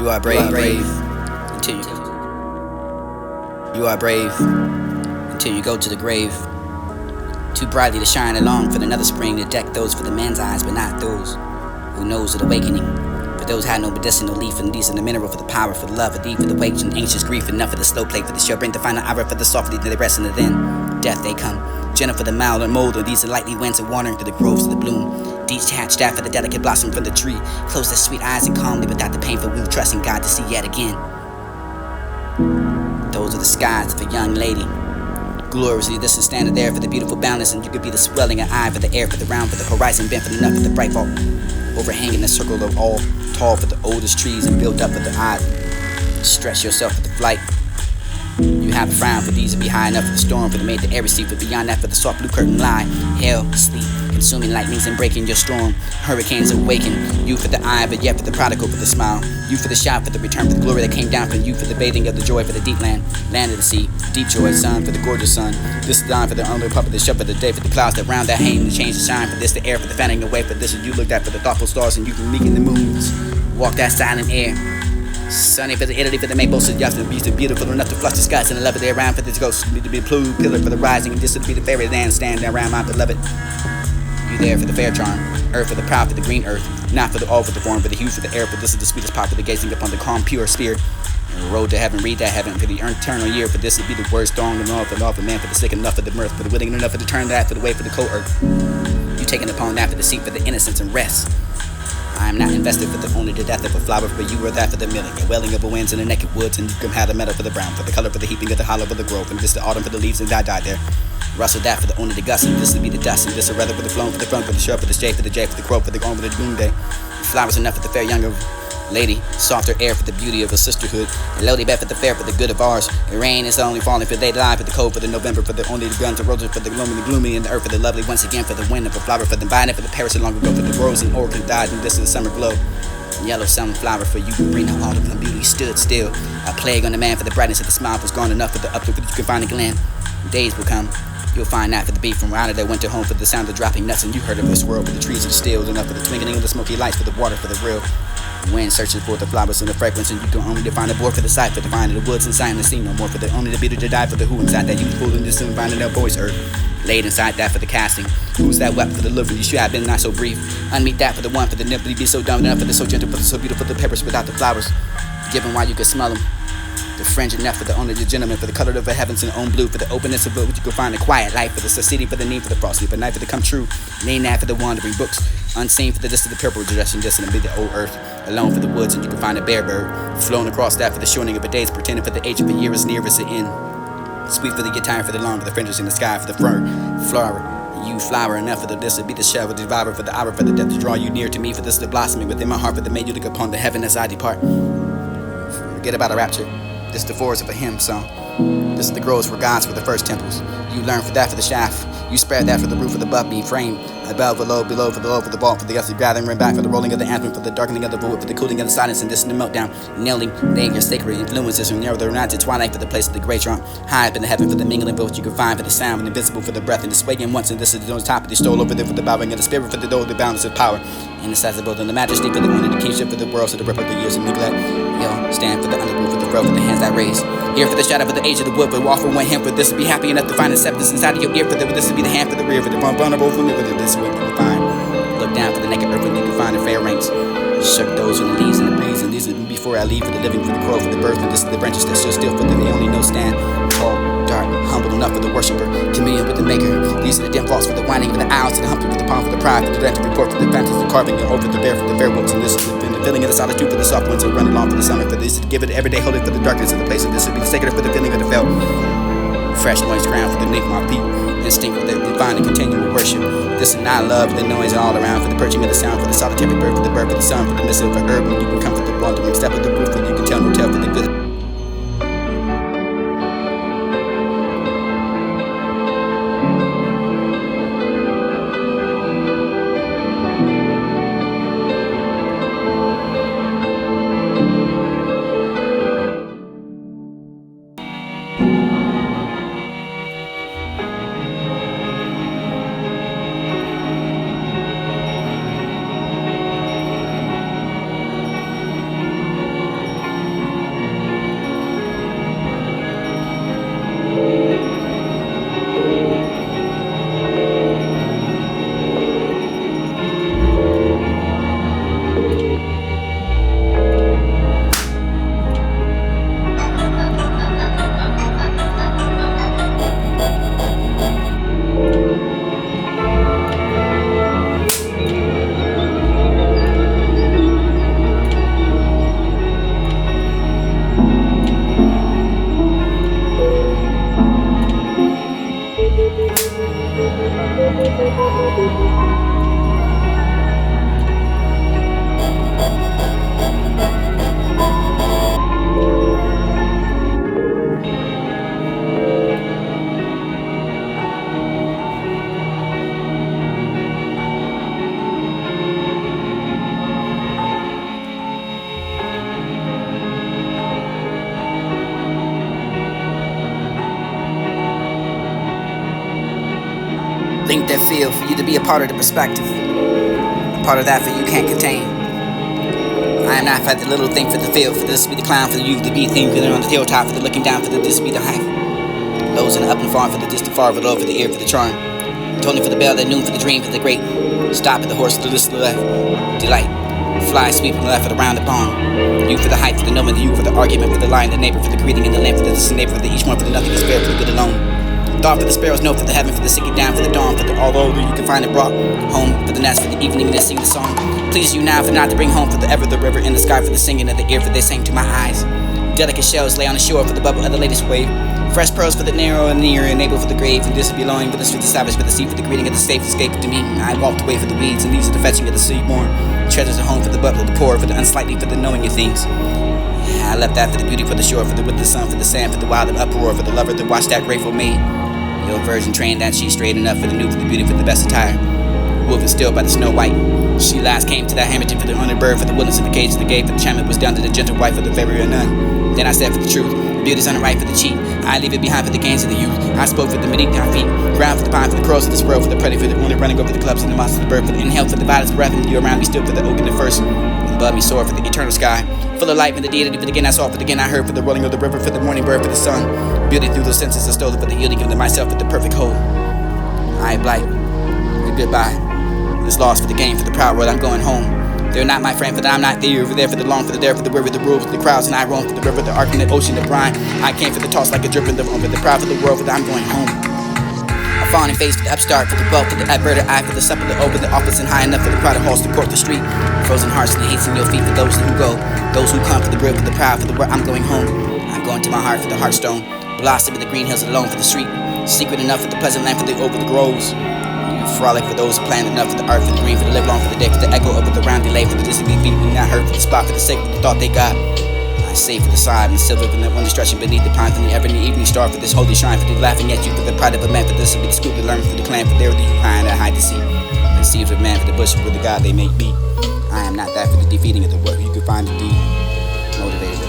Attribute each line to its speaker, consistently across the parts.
Speaker 1: You are brave until you You are brave until you go to the grave. Too brightly to shine along for another spring to deck those for the man's eyes, but not those who knows of the awakening. For those had no medicinal leaf and these in the mineral for the power, for the love, for deep, for the wage and anxious grief, enough for the slow play, for the sure bring the final hour, for the softly to the rest and the then death they come. Gentle for the mild and mold, or these are lightly winds and watering through the groves of the bloom. Detached that for the delicate blossom from the tree. Close their sweet eyes and calmly without the painful wound, trusting God to see yet again. Those are the skies of a young lady. Gloriously, this is standing there for the beautiful boundless, and you could be the swelling of eye for the air, for the round, for the horizon, bent for the nut, for the bright vault, overhanging the circle of all, tall for the oldest trees, and built up for the eye. Stretch yourself for the flight. You have a frown, for these will be high enough for the storm, for the made the air receive, for beyond that for the soft blue curtain lie. Hell, sleep, consuming lightnings and breaking your storm. Hurricanes awaken, you for the eye, but yet for the prodigal, for the smile. You for the shout, for the return, for the glory that came down from you, for the bathing of the joy, for the deep land of the sea. Deep joy, sun, for the gorgeous sun. This is dawn for the under puppet, the shove for the day, for the clouds that round that hang, the change the shine, for this the air, for the fanning away, for this is you looked at, for the thoughtful stars, and you can meet in the moons. Walk that silent air. Sunny for the Italy, for the maple, so just to be so beautiful enough to flush the skies and the love of their around, for this ghost to be the blue pillar for the rising, and this to be the fairy land stand around my beloved. You there for the fair charm, earth for the proud, for the green earth, not for the all, for the form, for the hue, for the air, for this is the sweetest part, for the gazing upon the calm, pure spirit. And the road to heaven, read that heaven, for the eternal year, for this would be the word strong and all, for the law, for man, for the sick enough, for the mirth, for the willing enough, for the turn that, for the way, for the cold earth. You taking upon that for the seat, for the innocence and rest. I am not invested for the only the death of a flower, but you are that for the milling, a welling of the winds in the naked woods, and you can have the meadow for the brown, for the color for the heaping of the hollow of the grove, and this the autumn for the leaves, and I died there. Rustle that for the only the gust, and this will be the dust, and this a rather for the flown, for the front, for the sharp, for the shade, for the jay, for the crow, for the gone, for the doomsday. Flowers enough for the fair younger lady, softer air for the beauty of a sisterhood, and lowly bed for the fair, for the good of ours. The rain is only falling for they lie, for the cold, for the November, for the only the guns and roses, for the gloomy, and the earth for the lovely once again, for the wind of a flower, for the vine, for the Paris long ago, for the rose and orchid died, and this is the summer glow. Yellow sunflower for you who bring the autumn and beauty stood still. A plague on the man for the brightness of the smile was gone enough for the uplift that you can find a glen. Days will come. You'll find that for the beat from out of their winter home, for the sound of dropping nuts, and you heard of this world, for the trees are still enough, for the twinkling of the smoky lights, for the water, for the real. Wind searches for the flowers and the fragrance, and you can only define the board for the sight, for the vine of the woods inside and the sea no more, for the only the beauty to die, for the who inside that youthful and distant finding their voice earth. Laid inside that for the casting. Who's that wept for the living? You should have been not so brief. Unmeet that for the one, for the nipply be so dumb enough, for the so gentle, for the so beautiful, the peppers without the flowers. Given why you could smell them. The fringe enough for the only the gentleman, for the color of the heavens in own blue, for the openness of what you can find a quiet life, for the city, for the need, for the frosty, for night, for the come true. Name that for the wandering books. Unseen for the distant, the purple dressing distant, and be the old earth. Alone for the woods, and you can find a bear bird. Flown across that for the shortening of a days, pretending for the age of a year is near as the end. Sweet for the guitar, for the lawn, for the fringes in the sky, for the flower. You flower enough for the this to be the shell, the devourer for the hour, for the death to draw you near to me, for this the blossoming within my heart, for the made you look upon the heaven as I depart. Forget about a rapture. This the forest of a hymn song. This is the groves for gods for the first temples. You learn for that for the shaft. You spread that for the roof of the above me frame. Above, below, for the low, for the vault, for the gusty gathering back, for the rolling of the anthem, for the darkening of the wood, for the cooling of the silence, and this the meltdown. Nailing, laying your sacred influences from narrow the night to twilight, for the place of the great trump. High up in the heaven for the mingling, for what you can find, for the sound, and invisible for the breath, and the swaying once, and this is the top of the stole over there for the bowing of the spirit, for the door, the boundless of power. And the size of both, and the majesty for the one and the kingship for the world, so the rip of the years of neglect. Yo, stand for the undergrowth, for the road, for the hands that raise. Here for the shadow, for the age of the wood, but walk for one hand, for this to be happy enough to find acceptance inside of your ear, for this to be the hand for the rear, for the vulnerable, for this way you can find. Look down for the naked earth, and you can find the fair ranks. Shook those in the leaves and the breeze, and these are before I leave, for the living, for the crow, for the birth, and this is the branches that stood still, for the only no stand. Tall, dark, humble enough for the worshiper, communion with the maker. These are the dim vaults for the winding of the owls, to the humping for the palm, for the pride, for the rent to report, for the fantasy, the carving, and over the bear, for the fair wolves, and this is the feeling of the solitude, for the soft winds that run along for the summer, for this to give it everyday holy, for the darkness of the place, and this would be the sacred for the feeling of the felt. Fresh moist ground for the beneath my feet. Instinct for the divine and continual worship. This is not love, the noise all around, for the perching of the sound, for the solitary bird, for the bird, for the sun, for the mist of the herb, and you can come for the wandering step of the roof, and you can tell no tell for the good. think that feel for you to be a part of the perspective. A part of that for you can't contain. I am not for the little thing for the feel, for this to be the clown, for you to be thinking on the hilltop, for the looking down, for the this to be the height. Lows in the up and far, for the distant far, for the low, for the ear, for the charm. Told me for the bell, at noon, for the dream, for the great. Stop at the horse, to this to the left. Delight. Fly, sweep from the left, for the round, the palm. You for the height, for the knowing, the you for the argument, for the lie, and the neighbor, for the greeting, and the lamp, for the distant neighbor, for the each one, for the nothing is spared, for the good alone. Thought for the sparrows, no for the heaven, for the sinking down, for the dawn, for the all over you can find it brought home, for the nest, for the evening, and to sing the song. Please you now for not to bring home, for the ever, the river, in the sky, for the singing of the ear, for they sang to my eyes. Delicate shells lay on the shore, for the bubble of the latest wave. Fresh pearls for the narrow and near, and able for the grave, and this will be longing for the street, the savage, for the sea, for the greeting of the safe escape to me. I walked away for the weeds, and these are the fetching of the seaborn. Treasures at home for the butler, the poor, for the unsightly, for the knowing of things. I left that for the beauty, for the shore, for the with the sun, for the sand, for the wild and uproar, for the lover that watched that grateful maid. Your virgin trained that she straight enough for the new, for the beauty, for the best attire. Woven still by the snow white. She last came to that hammerton for the honored bird, for the woodlands of the cage of the gate, for the chapman was down to the gentle wife, for the fairy or none. Then I said for the truth, beauty's unright for the cheat. I leave it behind for the gains of the youth. I spoke for the beneath our feet, ground for the pine, for the crows of the squirrel, for the predator, for the only running over the clubs and the monster of the bird, for the inhale, for the violence breath, and you around me still for the oak and the first. Above me soar for the eternal sky, full of light for the deity, for the again I saw, for the again I heard, for the rolling of the river, for the morning bird, for the sun. Beauty through those senses I stole it, for the yielding of myself for the perfect whole. I blight, goodbye. This loss for the game, for the proud world, I'm going home. They're not my friend, for I'm not there. Over there for the long, for the there, for the river, the rules, for the crowds, and I roam for the river, the arc, and the ocean, the brine. I came for the toss like a drip in the room, for the proud for the world, for the I'm going home. A fawning face for the upstart, for the bulk, for the averted eye, for the supper, the over the office, and high enough for the crowded halls to court the street. Frozen hearts and the hates in your feet for those who go, those who come for the real, for the proud, for the where I'm going home. I'm going to my heart for the heartstone, blossom in the green hills alone for the street. Secret enough for the pleasant land for the over the groves. You frolic for those who planned enough for the earth, for the green, for the live long, for the day, for the echo over the round delay, for the distant beat, not hurt, for the spot, for the sake, for the thought they got. I say for the side and the silver, for the one stretching beneath the pine, for the ever in the evening star, for this holy shrine, for the laughing at you, for the pride of a man, for this will be the scoop to learn, for the clan, for there the crying that hide to see. The sea of a man, for the bush, for the God they make be. I am not that for the defeating of the world, you can find the deed. Motivated.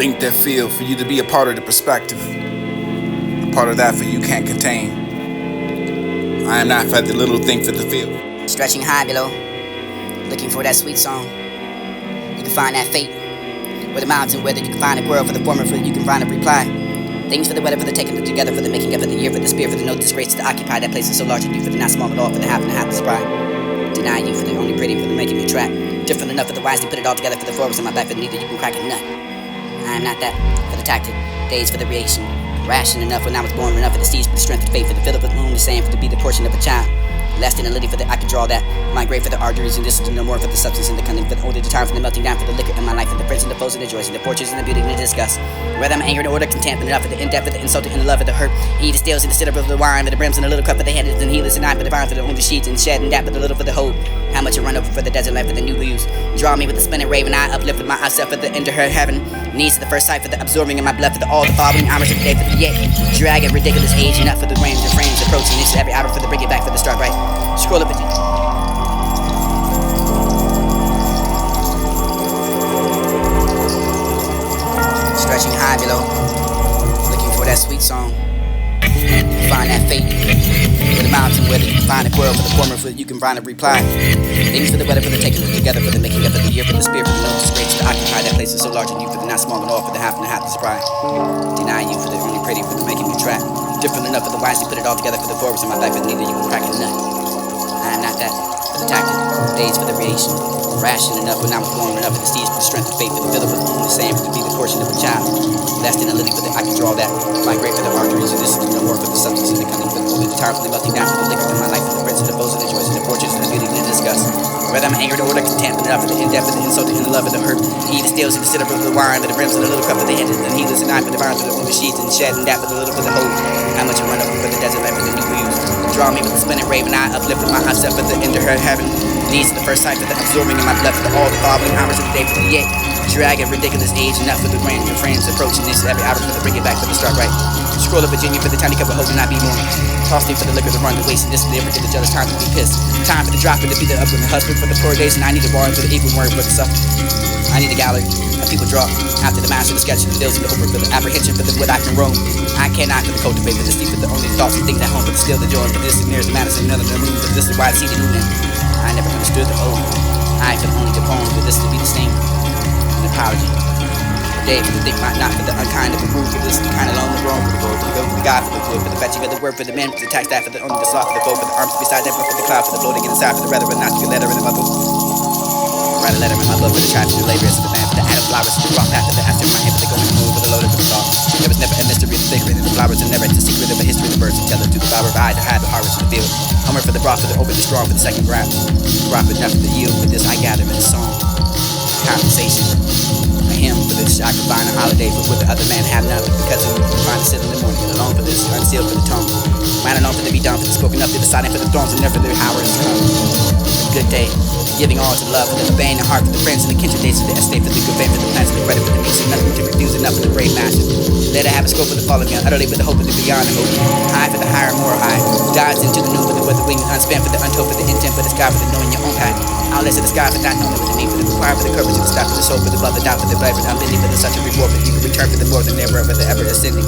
Speaker 2: think, that feel, for you to be a part of the perspective. A part of that for you can't contain. I am not for the little thing for the feel.
Speaker 1: Stretching high below, looking for that sweet song. You can find that fate, where the mountain, whether you can find a girl for the former, for you can find a reply. Things for the weather, for the taking it together, for the making up of the year, for the spear, for the no disgrace to occupy that place is so large in you, for the not small at all, for the half and a half is pride. Deny you for the only pretty, for the making you track. Different enough for the wise to put it all together, for the forwards in my back, for neither you can crack a nut. I am not that, for the tactic, days for the reaction. Ration enough when I was born, enough for the seeds, for the strength of faith, for the fill of the moon, the same, for to be the portion of a child. Less than a lily for the I could draw that. My grave for the arteries and distance, no more for the substance and the cunning, for the older the time, for the melting down, for the liquor in my life, for the friends and the foes and the joys and the fortunes and the beauty and the disgust. Whether I'm angry or the content, for the enough for the in-depth, for the insult and the love, for the hurt. He the steals and the syrup of the wine, for the brims and the little cup, for the headers and healers and I, for the vine, for the only sheets and shed and that, for the little for the hope. How much I run over for the desert land, for the new views. Draw me with the spinning raven, I uplift with my eyesight for the into her heaven. Knees for the first sight, for the absorbing in my blood, for the all the following hours of the day, for the yet. Dragon, ridiculous aging up for the grams and frames, approaching this every hour for the bring it back for the start right. Scroll up with stretching high below, looking for that sweet song. Find that fate, for the mountain, whether you can find a quarrel, for the former, for you can find a reply. Things for the weather, for the taking it together, for the making up of the year, for the spirit, for the no disgrace to occupy that place is so large in you, for the not small at all, for the half and a half is pride. Deny you for the only pretty, for the making you track. Different enough for the wise to put it all together, for the forwards in my life, and neither you can crack a nut. I am not that, for the tactic, days for the creation. Ration enough when I was born, enough for the seeds, for the strength of faith, for the fill of the moon, the same, for to be the portion of a child. Less than a lily for the I can draw that. My grave for the arteries, and this is no more for the substance and the cunning, for the older the time, for the melting down, for the liquor in my life, for the friends and the foes and the joys and the fortunes and the beauty and the disgust. Whether I'm angered or the content, enough for the in-depth, for the insult and the love, for the hurt. He the steals and the syrup of the wine, for the brims and the little cup, for the headers and healers and I, for the vine, for the only sheets and shed and that, for the little for the hope. How much I run over for the desert land, for the new views. Draw me with the spinning raven, I uplift with my eyesight for the into her heaven. Knees for the first sight, for the absorbing in my blood, for the all the following hours of the day, for the yet. Dragon, ridiculous age, enough for the grand and friends approaching this every hour for the bring it back for the start right. Scroll up Virginia for the tiny cup of hope and not be more. Tossed in for the liquor to run the waste and this the ever to the jealous time to be pissed. Time for the drop and to be the up with the husband for the poor days and I need a bar for the evil word for the suffer. I need a gallery, a people draw after the master, the sketch, the deals and the over for the apprehension for the what I can roam. I cannot for the cultivate for the sleep for the only thoughts and things at home, but still the joy for this and there's the Madison, none of the moon, but this is why I see the moon. I never understood the old. I for the only the poem, but this to be the same. An apology. Day for the thick, not for the unkind of the rude, for this kind of lonely wrong, for the gold, for the gold, for the God, for the good, for the fetching of the word, for the men, for the tax staff, for the only the sloth, for the bow, for the arms beside them, for the cloud, for the floating inside, for the rather, but not to be letter in the bubble. Write a letter in my blood for the tribe, for the laborers, for the man, for the adder flowers, for the rock path, for the after my head, for the going move, for the loader, for the thought. There was never a mystery of the sacred, and the flowers are never the secret of a history of the birds, and tell it to the flower of eye, to hide the harvest of the field. Homer for the broth, for the open, the strong, for the second grab. Crop enough for the yield, for this I gather in a song. Compensation. A hymn for this I could find a holiday for what the other man have none, but because we find to sit in the morning and alone for this, unsealed for the tongue. Man alone for the be done, for the spoken up, for the silent, for the thrones, and never their hours come. A good day, giving all to love, for the obeying the heart, for the friends and the kindred days, for the estate, for the good fame, for the plans, for the credit, for the music, nothing to refuse, enough for the brave master. Let it have a scope for the fallen young, utterly with the hope of the beyond the hope. High for the higher, more high. Dives into the noon with the wings unspent, for the untold, for the intent, for the sky, for the knowing your own path. Outlets of the sky, for not knowing what the need, for the require, for the courage, for the stop, for the soul, for the love, the doubt, for the blame, for the unbending, for the such a reward, for you can return for the more than never, for the ever ascending.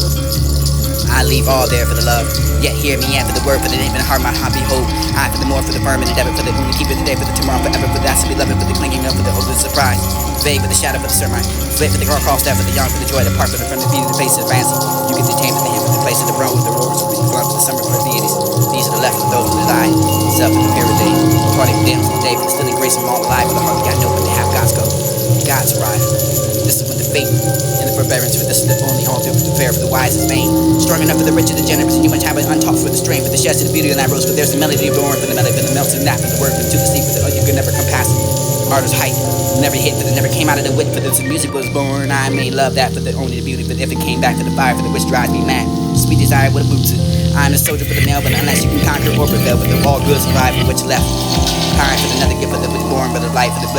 Speaker 1: I leave all there for the love, yet hear me and for the word, for the name and the heart, my hobby hope. I for the more, for the firm and the debit, for the only keep it the day, for the tomorrow, forever, for that's to be loved, for the clinging up, for the hope of the surprise. Vague for the shadow, for the sermon. Flip for the girl cross there, for the young, for the joy, the part, for the friend, the feet, the face of the fancy. You can detain for the hymn, for the place of the brown, with the roars, for the flung, for the summer, for the deities. These are the left, for those who die. Self for the pure day, parting for them, for the day, for the stilling grace of all alive, for the heart, we got no, but they have God's go. God's arrive. This is when the faith and the forbearance, for this is the only all through the fair, for the wise is vain. Strong enough for the rich and the generous, and you much have it untaught for the strain, for the sheds of the beauty of that rose, but there's a melody born for the melody, for the melts and that, for the word, for the to the sleep, for the you could never come past it. Artist height, never hit, for the never came out of the wit, for the music was born. I may love that for the only the beauty, but if it came back to the fire, for the which drives me mad. Sweet desire with a boot to. I'm a soldier for the male, but unless you can conquer or prevail, but the all good survive, for which left. Kind for another gift for the born, but the life for the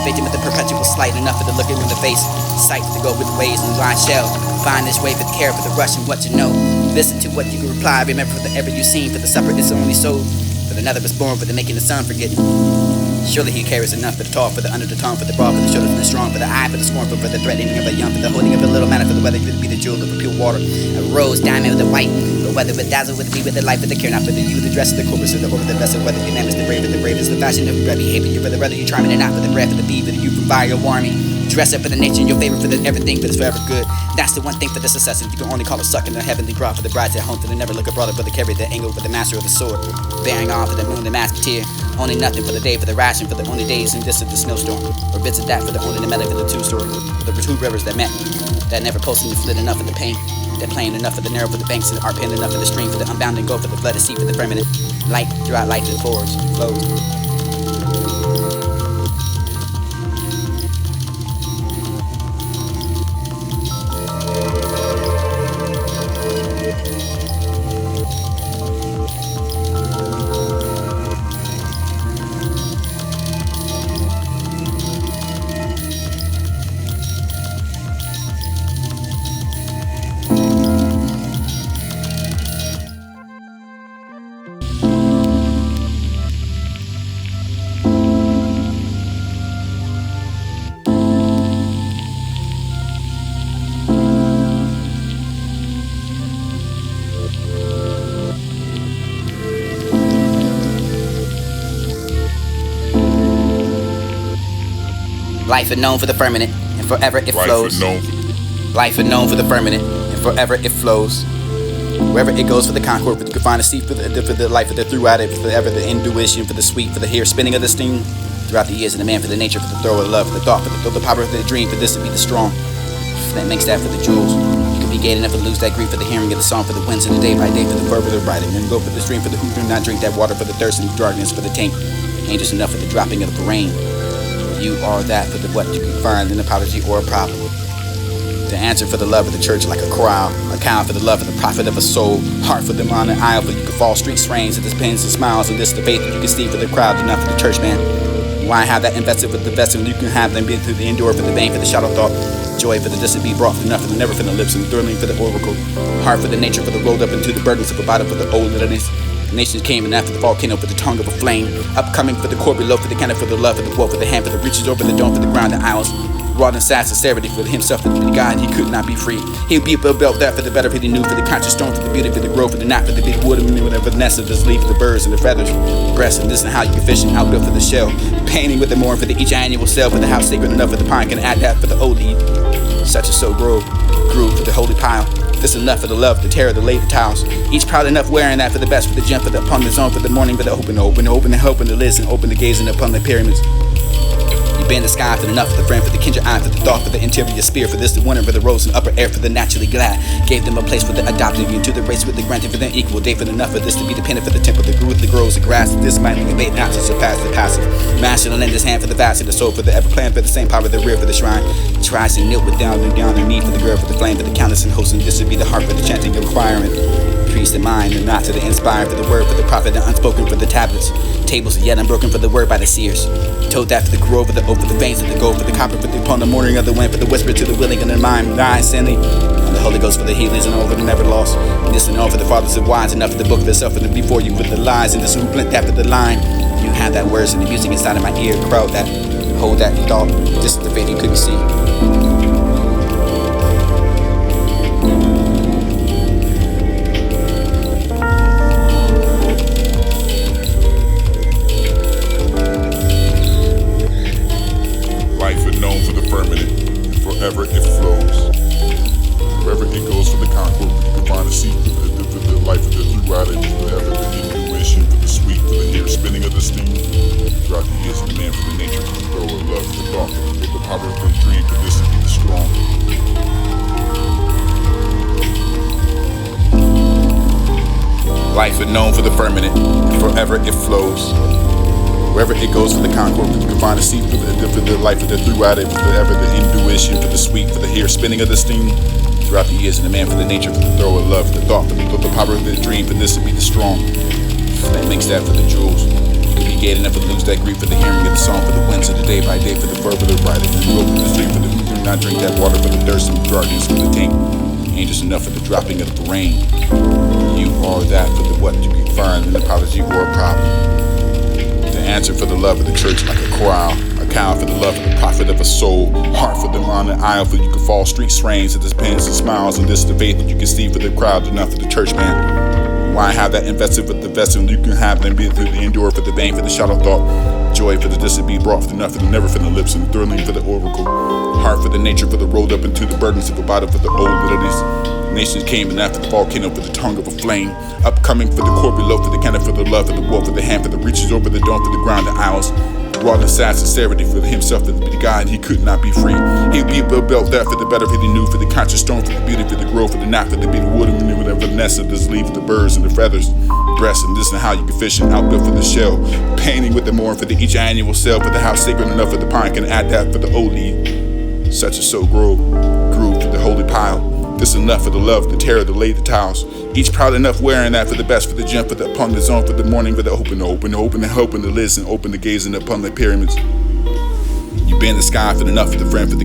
Speaker 1: victim of the perpetual slight, enough for the looking in the face, sight to go with the ways, and I shall find this way for the care, for the rush and what to know. Listen to what you can reply, remember for the ever you seen, for the supper is only soul, for the another was born, for the making the sun forget. Surely he cares enough for the tall, for the under the tongue, for the broad, for the shoulder, for the strong, for the eye, for the scornful, for the threatening of a young, for the holding of a little matter, for the weather, for the be the jewel of the pure water, a rose, diamond with the white, but whether with dazzle, with the with the life, with the care, not for the you, the dress of the chorus, or the over the vessel, whether the name is the brave is the fashion of your behavior, you for the brother, you charming and not for the breath of the bee, for the you from fire, your warming. Dress up for the nature in your favor, for the everything, but it's forever good. That's the one thing for the success. You can only call it sucking the heavenly crowd for the brides at home, for the never look abroad, but the carry the angle for the master of the sword. Bearing on for the moon, the masketeer. Only nothing for the day, for the ration, for the only days in this of the snowstorm. Or visit that for the only the melody for the two story. For the two rivers that met, that never posting the split enough of the pain. That plain enough for the narrow for the banks and the art pen enough for the stream, for the unbound and go for the flooded sea, for the firmament. Light throughout life it pours, flows. Life is known for the firmament, and forever it flows. Life is known for the firmament, and forever it flows. Wherever it goes for the concord, you can find a seat for the life of the throughout it, forever the intuition, for the sweet, for the hair spinning of the steam. Throughout the years, and the man for the nature, for the throw of love, for the thought, for the power of the dream, for this to be the strong. That makes that for the jewels. You can be gay enough to lose that grief for the hearing of the song, for the winds of the day by day, for the fervor of the bright, and then go for the stream, for the who do not drink that water, for the thirst and the darkness, for the taint. Angels enough for the dropping of the rain. You are that for the what you can find an apology or a problem. The answer for the love of the church like a crowd, a cow for the love of the prophet of a soul, heart for the honor aisle for you can fall street strains and this pins and smiles and this the faith that you can see for the crowd, enough for the church man. Why have that invested with the vessel? You can have them be through the endure for the vein for the shadow thought, joy for the just to be brought for nothing, never for the lips and thrilling for the oracle, heart for the nature for the rolled up into the burdens of a bottle for the old littleness. Nations came and after the volcano for the tongue of a flame, upcoming for the core below for the candle for the love for the wolf for the hand for the reaches over the dome for the ground the aisles. Raw and sad sincerity for himself for the God he could not be free. He'll be above that for the better for the new for the conscious stone for the beauty for the growth for the knot for the big wood and whatever the nest of this leaf for the birds and the feathers, breasts and this and how you can fish and outbuilt for the shell. Painting with the more for the each annual cell for the house sacred enough for the pine can add that for the old lead. Such a so grew for the holy pile. This enough for the love, the terror, the later tiles. Each proud enough wearing that for the best, for the gem, for the upon the zone, for the morning, for the open the listen, open the gazing upon the pyramids. You bend the sky for the enough, for the friend, for the kindred eye, for the thought, for the interior spear, for this the winter, for the rose and upper air, for the naturally glad. Gave them a place for the adopted, into the race with the granted for them equal day for the enough, for this to be dependent for the temple, the growth, the grows, the grass, this might elevate not to surpass the passive. Masculine in his hand for the vast of the soul, for the ever plan, for the same power, the rear for the shrine. Tries to kneel with down and need for the girl, for the flame, for the countless and hosts, and this would be the heart for the chanting of choiring. Priest and mind, and not to the inspired for the word, for the prophet, and unspoken for the tablets. Tables yet unbroken for the word by the seers. Told that for the grove, for the oak, for the veins, for the gold, for the copper, for the upon the morning of the wind, for the whisper to the willing and the mind, thy sending. And the Holy Ghost for the healings and all for the never lost. And this and all for the fathers of wise, enough for the book of itself, and before you with the lies, and this who blink after the line. You have that words and the music inside of my ear, crowd that, hold that thought. This is the faith you couldn't see.
Speaker 3: Forever it flows. Wherever it goes for the concord, you can find a seat for the life of the throughout it, forever the intuition, for the sweet, for the hair spinning of the steam. Throughout the years, the man for the nature, for the throw of love, for the thought, for the power of the dream, for this to be the strong.
Speaker 2: Life is known for the firmament, and forever it flows. Wherever it goes for the concord, you can find a seat for the life of the throughout it, forever the intuition, for the sweet, for the hair spinning of the steam. Throughout the years, and the man for the nature, for the throw of love, for the thought, for the power of the dream, for this to be the strong. That makes that for the jewels. You can be gay enough to lose that grief for the hearing of the song, for the winds of the day by day, for the fervor of the bright, and the rope for the stream, for the who do not drink that water, for the thirst and the darkness, for the taint. Angels enough for the dropping of the rain. You are that for the what you can find an apology or a problem. The answer for the love of the church like a chorale. A cow for the love of the prophet of a soul. Heart for them on the aisle for you can fall. Streets reigns, it just pins and smiles. And this is the faith that you can see for the crowd, enough for the church man. Why have that invested with the vessel? You can have them be through the endure for the vein, for the shadow thought. Joy for the distant be brought for the nothing, never for the lips, and thrilling for the oracle. Heart for the nature, for the rolled up into the burdens of a body for the old lilies. Nations came and after the volcano for the tongue of a flame. Upcoming for the core below, for the cannon, for the love, for the wolf, for the hand, for the reaches over the dome, for the ground, the owls. Broad and sad sincerity for himself, for the God, he could not be free. He'd be built there for the better, for the new, for the conscious stone, for the beauty, for the growth, for the knot, for the beat of wood, and the nest of this leaf, for the birds and the feathers. Breast, and this and how you can fish and outbuilt for the shell. Painting with the more for the each annual sale, for the house sacred enough for the pine can add that for the old lead. Such as so grew for the holy pile. This enough for the love, the terror, the lay, the tiles. Each proud enough wearing that for the best, for the gem, for the upon the zone, for the morning, for the open the lids and open the gazing upon the pyramids. You bend the sky for the enough for the friend, for the